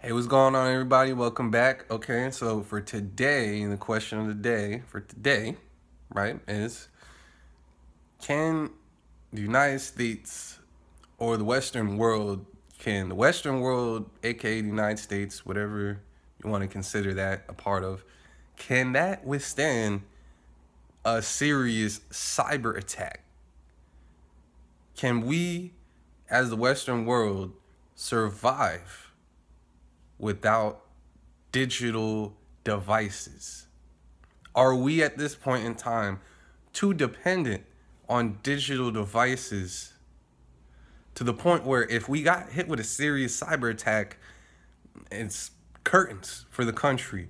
Hey, what's going on, everybody? Welcome back. Okay, so for today, the question of the day for today, right, is can the United States or the Western world, can the Western world, aka the United States, whatever you want to consider that a part of, can that withstand a serious cyber attack? Can we, as the Western world, survive without digital devices? Are we at this point in time too dependent on digital devices to the point where if we got hit with a serious cyber attack, it's curtains for the country?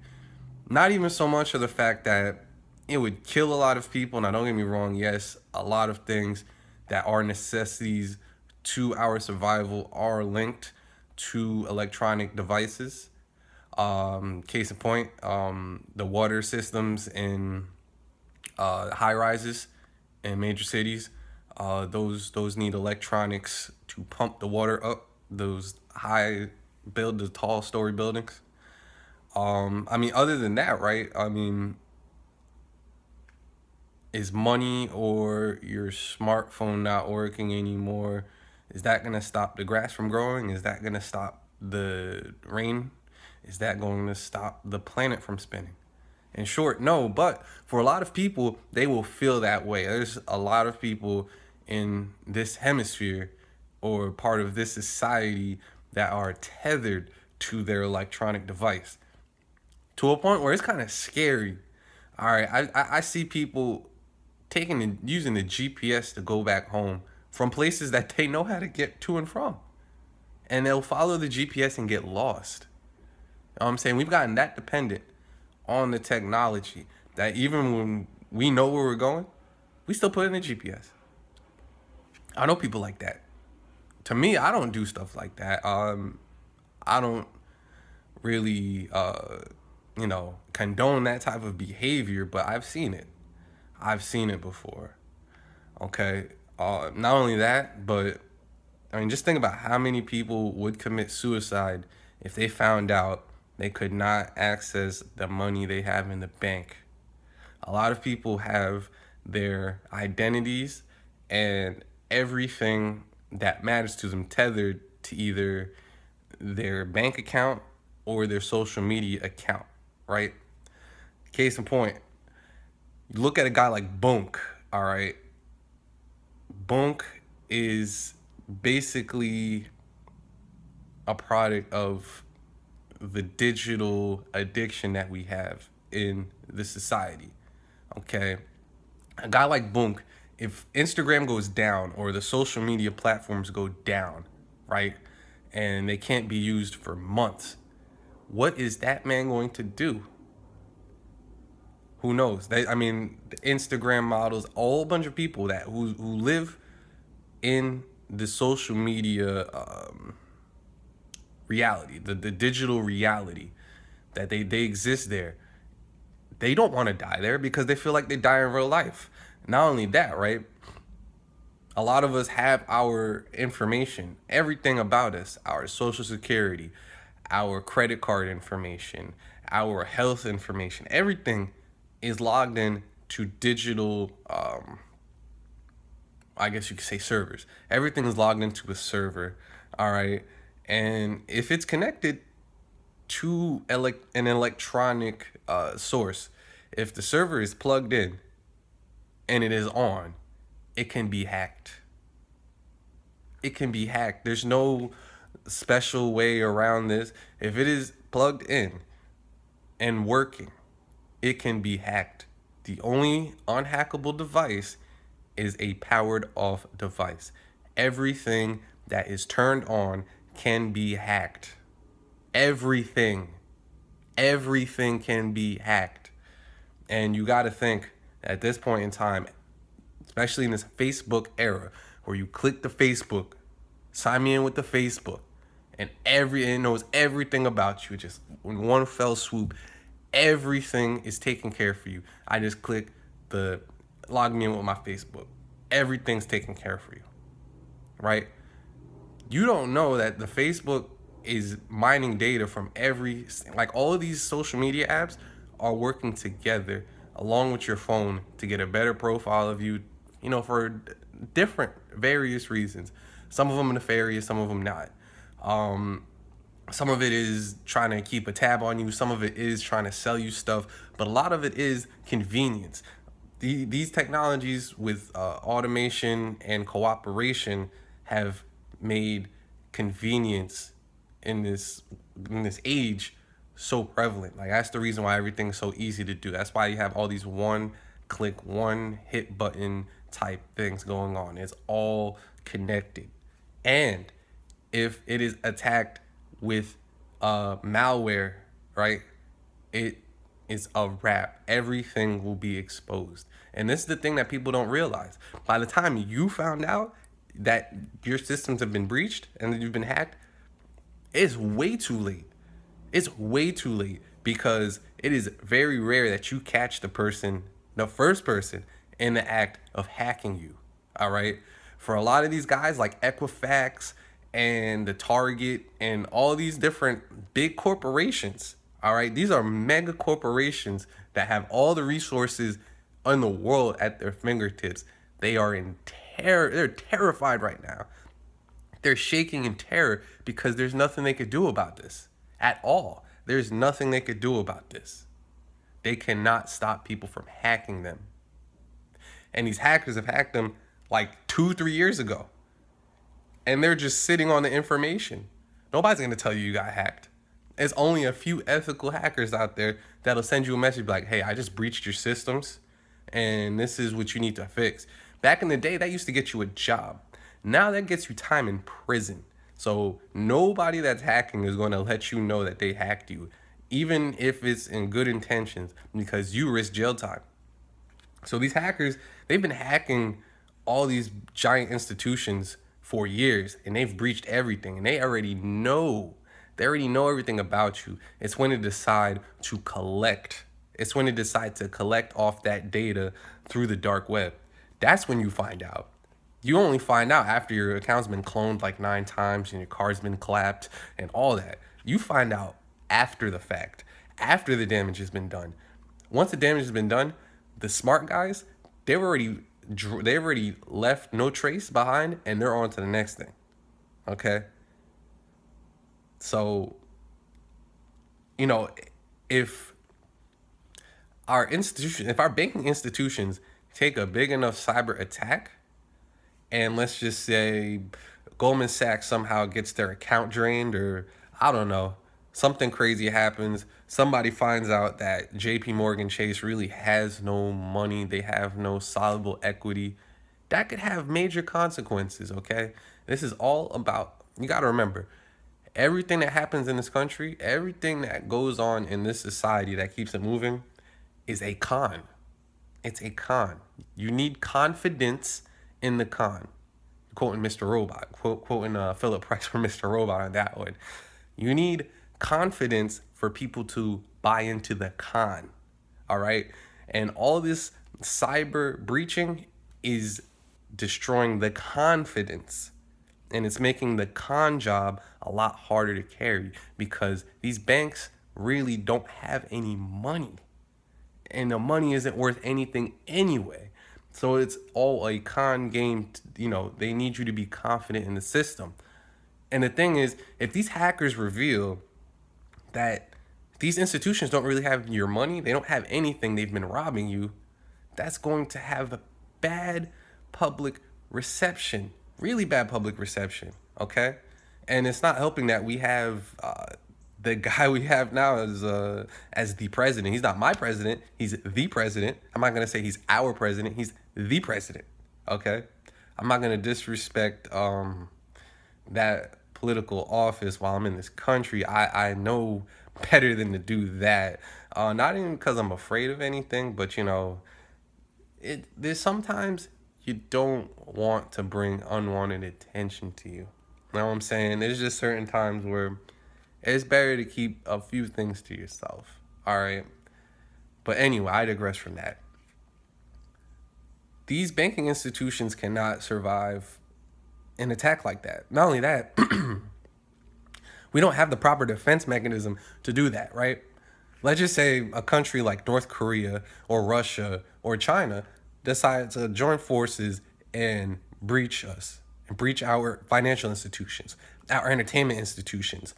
Not even so much of the fact that it would kill a lot of people. Now, don't get me wrong, yes, a lot of things that are necessities to our survival are linked to electronic devices. Case in point, the water systems in high rises in major cities, those need electronics to pump the water up. Those the tall story buildings. I mean, other than that, right? I mean, is money or your smartphone not working anymore? Is that gonna stop the grass from growing? Is that gonna stop the rain? Is that going to stop the planet from spinning? In short, no. But for a lot of people, they will feel that way. There's a lot of people in this hemisphere or part of this society that are tethered to their electronic device to a point where it's kind of scary. All right, I see people taking and using the GPS to go back home from places that they know how to get to and from, and they'll follow the GPS and get lost. You know what I'm saying? We've gotten that dependent on the technology that even when we know where we're going, we still put in the GPS. I know people like that. To me, I don't do stuff like that. I don't really, condone that type of behavior, but I've seen it. I've seen it before. Okay. Not only that, but I mean, just think about how many people would commit suicide if they found out they could not access the money they have in the bank. A lot of people have their identities and everything that matters to them tethered to either their bank account or their social media account, right? Case in point, you look at a guy like Bunk, all right? Bunk is basically a product of the digital addiction that we have in the society. Okay, a guy like Bunk, if Instagram goes down or the social media platforms go down, right, and they can't be used for months, what is that man going to do? Who knows? I mean, the Instagram models, a whole bunch of people that who live in the social media reality, the digital reality, that they exist there. They don't want to die there because they feel like they die in real life. Not only that, right? A lot of us have our information, everything about us, our social security, our credit card information, our health information, everything is logged in to digital, I guess you could say servers. Everything is logged into a server, all right? And if it's connected to an electronic source, if the server is plugged in and it is on, it can be hacked. It can be hacked. There's no special way around this. If it is plugged in and working, it can be hacked. The only unhackable device is a powered off device. Everything that is turned on can be hacked. Everything can be hacked. And you got to think at this point in time, especially in this Facebook era, where you click the Facebook, sign me in with the Facebook, and it knows everything about you. Just in one fell swoop, everything is taken care of for you. I just click the log me in with my Facebook. Everything's taken care of for you, right? You don't know that the Facebook is mining data from like all of these social media apps are working together along with your phone to get a better profile of you, for different various reasons. Some of them nefarious, some of them not. Some of it is trying to keep a tab on you. Some of it is trying to sell you stuff, but a lot of it is convenience. These technologies with automation and cooperation have made convenience in this age so prevalent. Like, that's the reason why everything's so easy to do. That's why you have all these one click, one hit button type things going on. It's all connected. And if it is attacked with malware, right, it is a wrap. Everything will be exposed. And this is the thing that people don't realize. By the time you found out that your systems have been breached and that you've been hacked, it's way too late. It's way too late, because it is very rare that you catch the first person in the act of hacking you. All right. For a lot of these guys like Equifax and the Target and all these different big corporations, all right, these are mega corporations that have all the resources in the world at their fingertips. They are in terror. They're terrified right now. They're shaking in terror because there's nothing they could do about this at all. There's nothing they could do about this. They cannot stop people from hacking them. And these hackers have hacked them like 2-3 years ago. And they're just sitting on the information. Nobody's going to tell you got hacked. There's only a few ethical hackers out there that'll send you a message like, hey, I just breached your systems and this is what you need to fix. Back in the day, that used to get you a job. Now that gets you time in prison. So nobody that's hacking is going to let you know that they hacked you, even if it's in good intentions, because you risk jail time. So these hackers, they've been hacking all these giant institutions for years, and they've breached everything, and they already know everything about you. It's when they decide to collect. It's when they decide to collect off that data through the dark web. That's when you find out. You only find out after your account's been cloned like 9 times and your card's been clapped and all that. You find out after the fact, after the damage has been done. Once the damage has been done, the smart guys, they've already left no trace behind, and they're on to the next thing. Okay? So, if our banking institutions take a big enough cyber attack, and let's just say Goldman Sachs somehow gets their account drained, or I don't know, something crazy happens. Somebody finds out that JP Morgan Chase really has no money. They have no soluble equity. That could have major consequences, okay? This is all about, you got to remember, everything that happens in this country, everything that goes on in this society that keeps it moving is a con. It's a con. You need confidence in the con. Quoting Mr. Robot, quoting Philip Price from Mr. Robot on that one. You need confidence for people to buy into the con. All right? And all this cyber breaching is destroying the confidence. And it's making the con job a lot harder to carry, because these banks really don't have any money. And the money isn't worth anything anyway. So it's all a con game. They need you to be confident in the system. And the thing is, if these hackers reveal that these institutions don't really have your money, they don't have anything, they've been robbing you, that's going to have a bad public reception, really bad public reception, okay? And it's not helping that we have the guy we have now as the president. He's not my president, he's the president. I'm not going to say he's our president, he's the president, okay? I'm not going to disrespect that political office while I'm in this country. I know better than to do that. Not even because I'm afraid of anything, but there's sometimes you don't want to bring unwanted attention to you. You know what I'm saying? There's just certain times where it's better to keep a few things to yourself. All right. But anyway, I digress from that. These banking institutions cannot survive an attack like that. Not only that, We don't have the proper defense mechanism to do that, right? Let's just say a country like North Korea or Russia or China decides to join forces and breach us and breach our financial institutions, our entertainment institutions,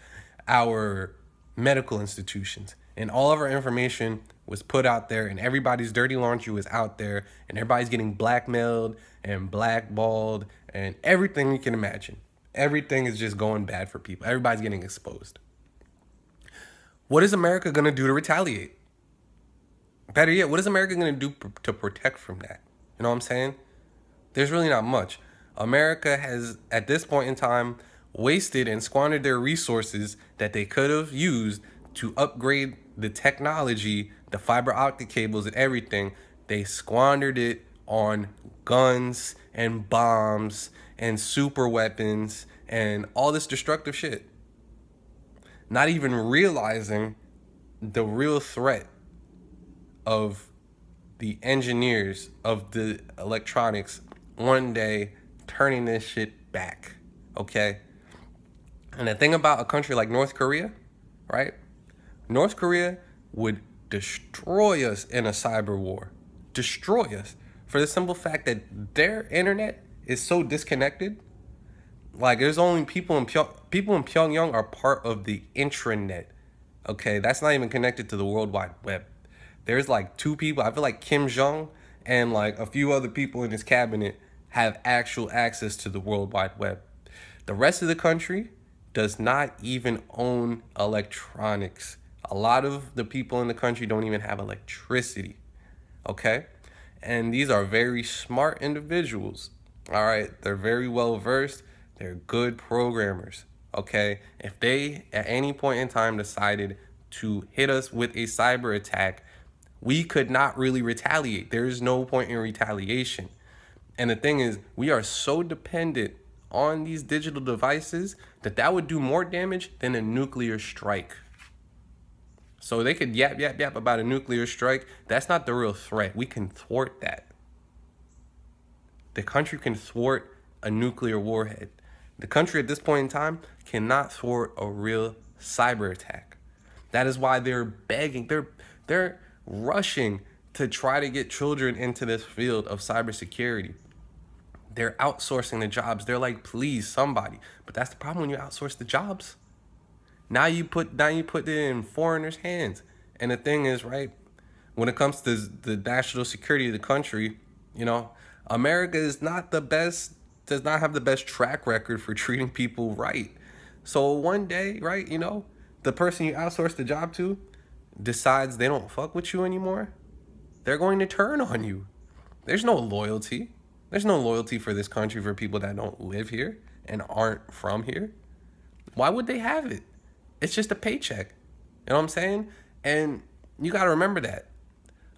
our medical institutions. And all of our information was put out there, and everybody's dirty laundry was out there, and everybody's getting blackmailed and blackballed and everything you can imagine. Everything is just going bad for people. Everybody's getting exposed. What is America going to do to retaliate? Better yet, what is America going to do to protect from that? You know what I'm saying? There's really not much. America has, at this point in time, wasted and squandered their resources that they could have used to upgrade the technology, the fiber optic cables and everything. They squandered it on guns and bombs and super weapons and all this destructive shit. Not even realizing the real threat of the engineers of the electronics one day turning this shit back, okay? And the thing about a country like North Korea, right? North Korea would destroy us in a cyber war. Destroy us. For the simple fact that their internet is so disconnected. Like, there's only people in Pyongyang are part of the intranet. Okay, that's not even connected to the World Wide Web. There's like 2 people. I feel like Kim Jong and like a few other people in his cabinet have actual access to the World Wide Web. The rest of the country does not even own electronics. A lot of the people in the country don't even have electricity. Okay? And these are very smart individuals. All right? They're very well versed. They're good programmers. Okay? If they at any point in time decided to hit us with a cyber attack, we could not really retaliate. There is no point in retaliation. And the thing is, we are so dependent on these digital devices that would do more damage than a nuclear strike. So they could yap about a nuclear strike. That's not the real threat. We can thwart that. The country can thwart a nuclear warhead. The country at this point in time cannot thwart a real cyber attack. That is why they're begging, they're rushing to try to get children into this field of cybersecurity. They're outsourcing the jobs. They're like, please, somebody. But that's the problem when you outsource the jobs. Now you put it in foreigners' hands. And the thing is, right, when it comes to the national security of the country, you know, America is not the best, does not have the best track record for treating people right. So one day, right, you know, the person you outsource the job to decides they don't fuck with you anymore. They're going to turn on you. There's no loyalty. There's no loyalty for this country for people that don't live here and aren't from here. Why would they have it? It's just a paycheck. You know what I'm saying? And you got to remember that.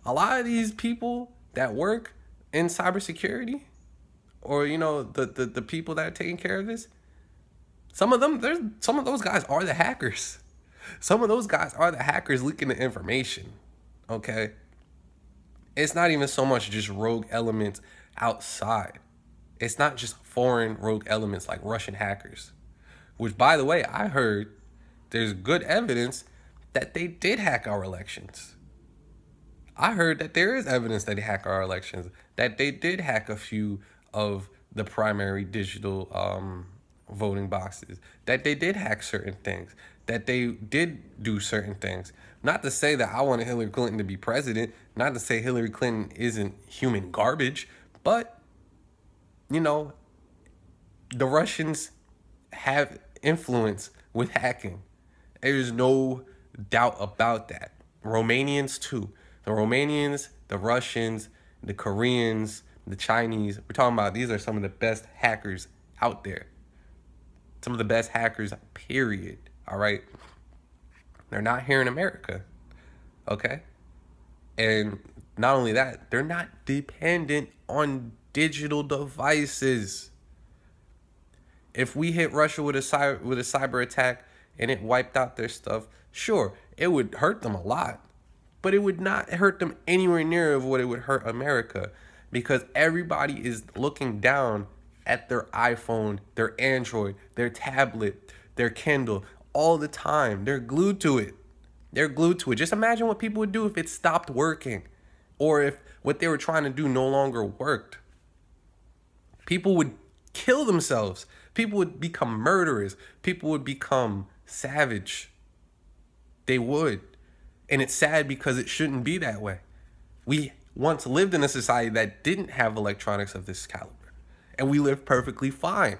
A lot of these people that work in cybersecurity, or, you know, the people that are taking care of this, some of those guys are the hackers. Some of those guys are the hackers leaking the information. Okay? It's not even so much just rogue elements outside. It's not just foreign rogue elements like Russian hackers, which, by the way, I heard there's good evidence that they did hack our elections. I heard that there is evidence that they hack our elections, that they did hack a few of the primary digital voting boxes, that they did hack certain things, that they did do certain things. Not to say that I wanted Hillary Clinton to be president, not to say Hillary Clinton isn't human garbage, but, you know, the Russians have influence with hacking. There's no doubt about that. Romanians too. The Romanians, the Russians, the Koreans, the Chinese, we're talking about, these are some of the best hackers out there. Some of the best hackers, period. All right? They're not here in America. Okay? And not only that, they're not dependent on digital devices. If we hit Russia with a cyber attack and it wiped out their stuff, sure, it would hurt them a lot, but it would not hurt them anywhere near of what it would hurt America, because everybody is looking down at their iPhone, their Android, their tablet, their Kindle, all the time. They're glued to it. They're glued to it. Just imagine what people would do if it stopped working, or if what they were trying to do no longer worked. People would kill themselves. People would become murderers. People would become savage. They would. And it's sad because it shouldn't be that way. We once lived in a society that didn't have electronics of this caliber, and we lived perfectly fine.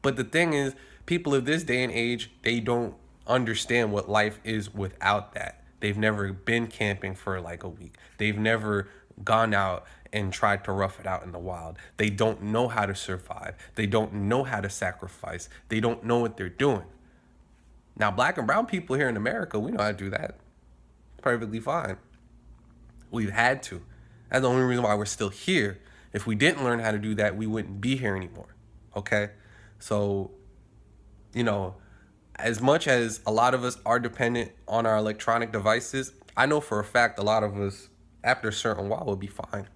But the thing is, people of this day and age, they don't understand what life is without that. They've never been camping for like a week. They've never gone out and tried to rough it out in the wild. They don't know how to survive. They don't know how to sacrifice. They don't know what they're doing. Now, black and brown people here in America, we know how to do that. Perfectly fine. We've had to. That's the only reason why we're still here. If we didn't learn how to do that, we wouldn't be here anymore. Okay? So, you know, as much as a lot of us are dependent on our electronic devices, I know for a fact a lot of us, after a certain while, will be fine.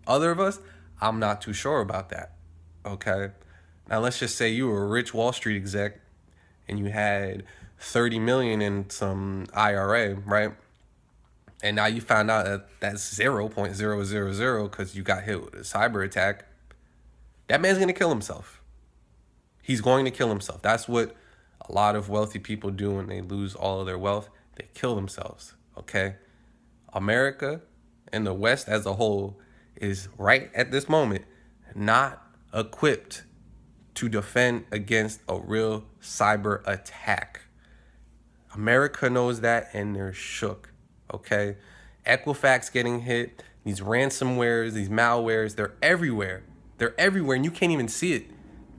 Other of us, I'm not too sure about that. Okay? Now, let's just say you were a rich Wall Street exec and you had 30 million in some IRA, right? And now you found out that that's 0.000 because you got hit with a cyber attack. That man's going to kill himself. He's going to kill himself. That's what a lot of wealthy people do when they lose all of their wealth. They kill themselves, okay? America and the West as a whole is right at this moment not equipped to defend against a real cyber attack. America knows that, and they're shook. Okay, Equifax getting hit, these ransomwares, these malwares, they're everywhere. They're everywhere, and you can't even see it.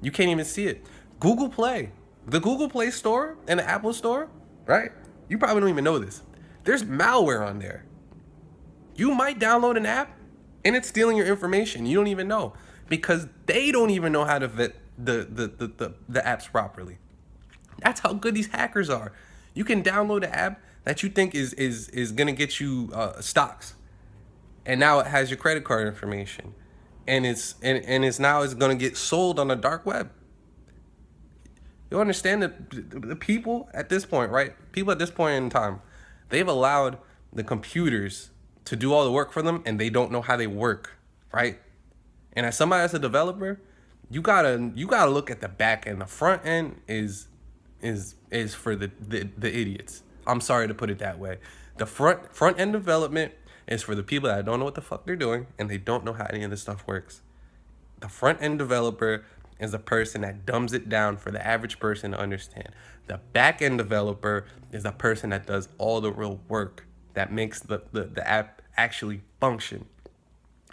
You can't even see it. Google Play, the Google Play Store and the Apple Store, right? You probably don't even know this. There's malware on there. You might download an app, and it's stealing your information. You don't even know, because they don't even know how to vet the apps properly. That's how good these hackers are. You can download an app that you think is gonna get you stocks, and now it has your credit card information, and it's gonna get sold on the dark web. You understand that the people at this point, right? People at this point in time, they've allowed the computers to do all the work for them, and they don't know how they work, right? And as somebody as a developer, you gotta look at the back end. The front end is for the idiots. I'm sorry to put it that way. The front end development is for the people that don't know what the fuck they're doing, and they don't know how any of this stuff works. The front end developer is a person that dumbs it down for the average person to understand. The back end developer is a person that does all the real work that makes the app actually function.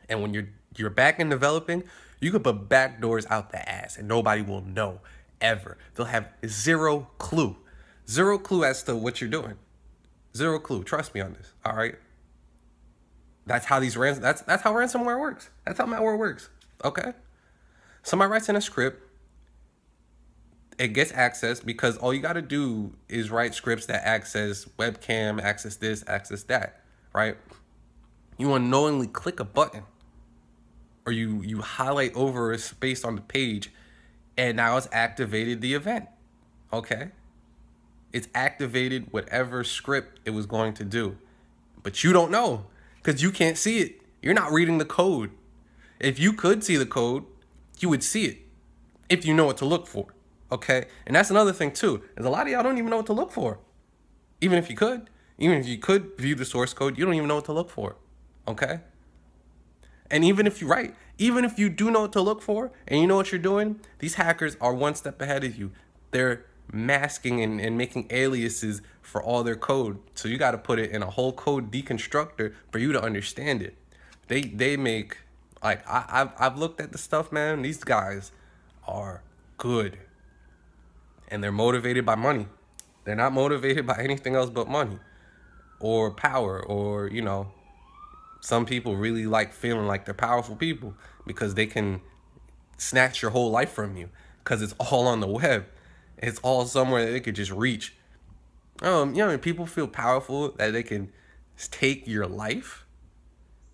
And when you're back end developing, you can put backdoors out the ass and nobody will know ever. They'll have zero clue. Zero clue as to what you're doing. Zero clue. Trust me on this. All right. That's how that's how ransomware works. That's how malware works. Okay. Somebody writes in a script. It gets access because all you got to do is write scripts that access webcam, access this, access that. Right. You unknowingly click a button, or you highlight over a space on the page, and now it's activated the event. Okay. It's activated whatever script it was going to do. But you don't know because you can't see it. You're not reading the code. If you could see the code, you would see it if you know what to look for. Okay? And that's another thing too. Is a lot of y'all don't even know what to look for. Even if you could view the source code, you don't even know what to look for. Okay? And even if you do know what to look for and you know what you're doing, these hackers are one step ahead of you. They're masking and making aliases for all their code. So you got to put it in a whole code deconstructor for you to understand it. They make, like, I've looked at the stuff, man. These guys are good. And they're motivated by money. They're not motivated by anything else but money or power, or, you know, some people really like feeling like they're powerful people because they can snatch your whole life from you because it's all on the web. It's all somewhere that they could just reach. You know, people feel powerful that they can take your life.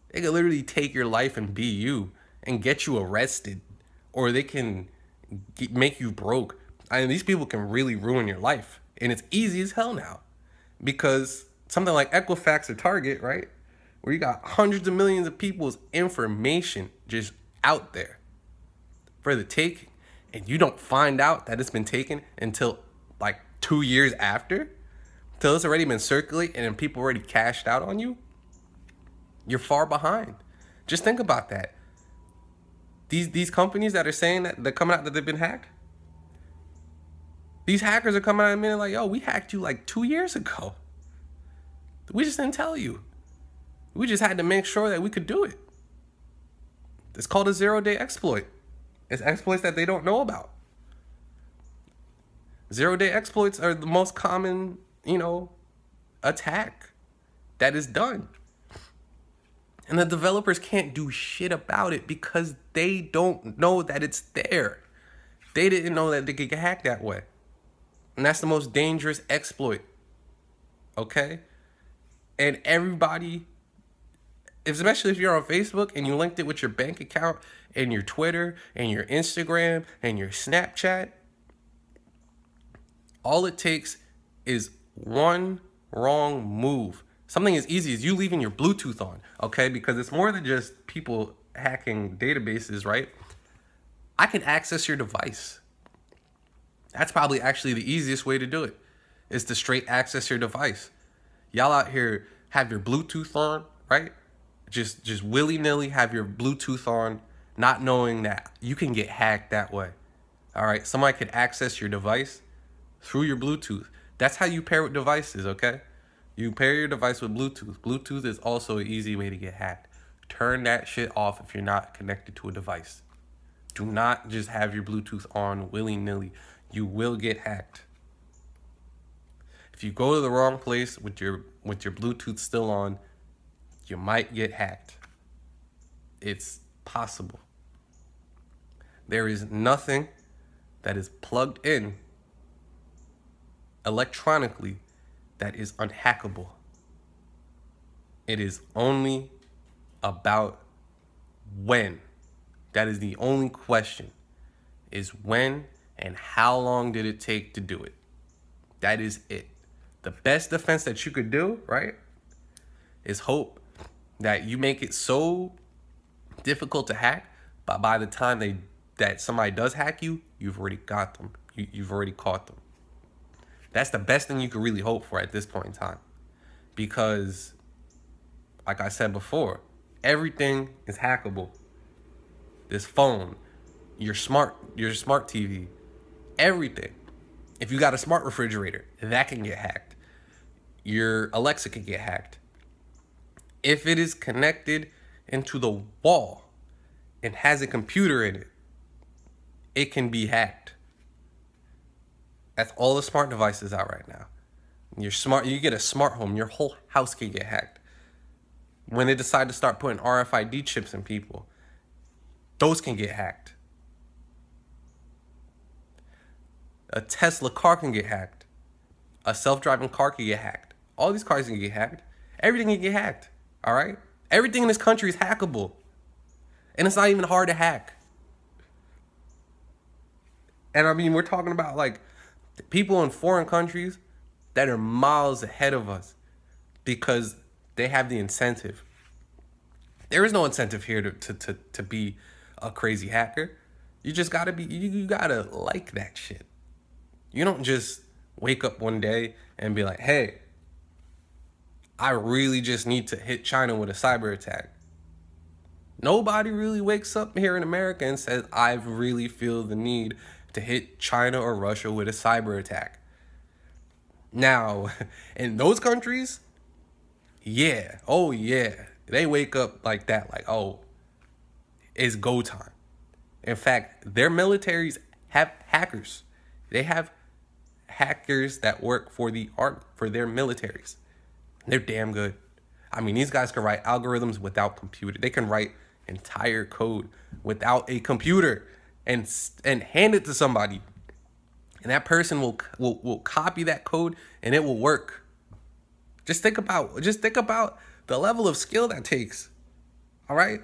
They can literally take your life and be you and get you arrested, or they can make you broke. I mean, these people can really ruin your life. And it's easy as hell now. Because something like Equifax or Target, right? Where you got hundreds of millions of people's information just out there for the taking. And you don't find out that it's been taken until like 2 years after. Until it's already been circulated and people already cashed out on you. You're far behind. Just think about that. These companies that are saying that they're coming out that they've been hacked. These hackers are coming out in a minute like, yo, we hacked you like 2 years ago. We just didn't tell you. We just had to make sure that we could do it. It's called a zero-day exploit. It's exploits that they don't know about. Zero-day exploits are the most common, attack that is done. And the developers can't do shit about it because they don't know that it's there. They didn't know that they could get hacked that way. And that's the most dangerous exploit. Okay? And everybody, especially if you're on Facebook and you linked it with your bank account and your Twitter and your Instagram and your Snapchat, all it takes is one wrong move. Something as easy as you leaving your Bluetooth on, okay? Because it's more than just people hacking databases, right? I can access your device. That's probably actually the easiest way to do it, is to straight access your device. Y'all out here have your Bluetooth on, right? Just willy-nilly have your Bluetooth on, not knowing that you can get hacked that way. All right, somebody could access your device through your Bluetooth. That's how you pair with devices, okay? You pair your device with Bluetooth. Bluetooth is also an easy way to get hacked. Turn that shit off if you're not connected to a device. Do not just have your Bluetooth on willy-nilly. You will get hacked. If you go to the wrong place with your Bluetooth still on, you might get hacked. It's possible. There is nothing that is plugged in electronically that is unhackable. It is only about when. That is the only question, is when and how long did it take to do it. That is it. The best defense that you could do, right, is hope that you make it so difficult to hack, but by the time that somebody does hack you, you've already got them. You've already caught them. That's the best thing you could really hope for at this point in time. Because, like I said before, everything is hackable. This phone, your smart TV, everything. If you got a smart refrigerator, that can get hacked. Your Alexa can get hacked. If it is connected into the wall and has a computer in it, it can be hacked. That's all the smart devices out right now. You get a smart home, your whole house can get hacked. When they decide to start putting RFID chips in people, those can get hacked. A Tesla car can get hacked. A self-driving car can get hacked. All these cars can get hacked. Everything can get hacked, all right? Everything in this country is hackable. And it's not even hard to hack. And I mean, we're talking about like people in foreign countries that are miles ahead of us because they have the incentive. There is no incentive here to be a crazy hacker. You just gotta be, you gotta like that shit. You don't just wake up one day and be like, hey, I really just need to hit China with a cyber attack. Nobody really wakes up here in America and says, I really feel the need to hit China or Russia with a cyber attack. Now, in those countries, yeah, oh yeah, they wake up like that, like, oh, it's go time. In fact, their militaries have hackers. They have hackers that work for the army, for their militaries. They're damn good. I mean, these guys can write algorithms without computer. They can write entire code without a computer and hand it to somebody. And that person will copy that code and it will work. Just think about the level of skill that takes. All right?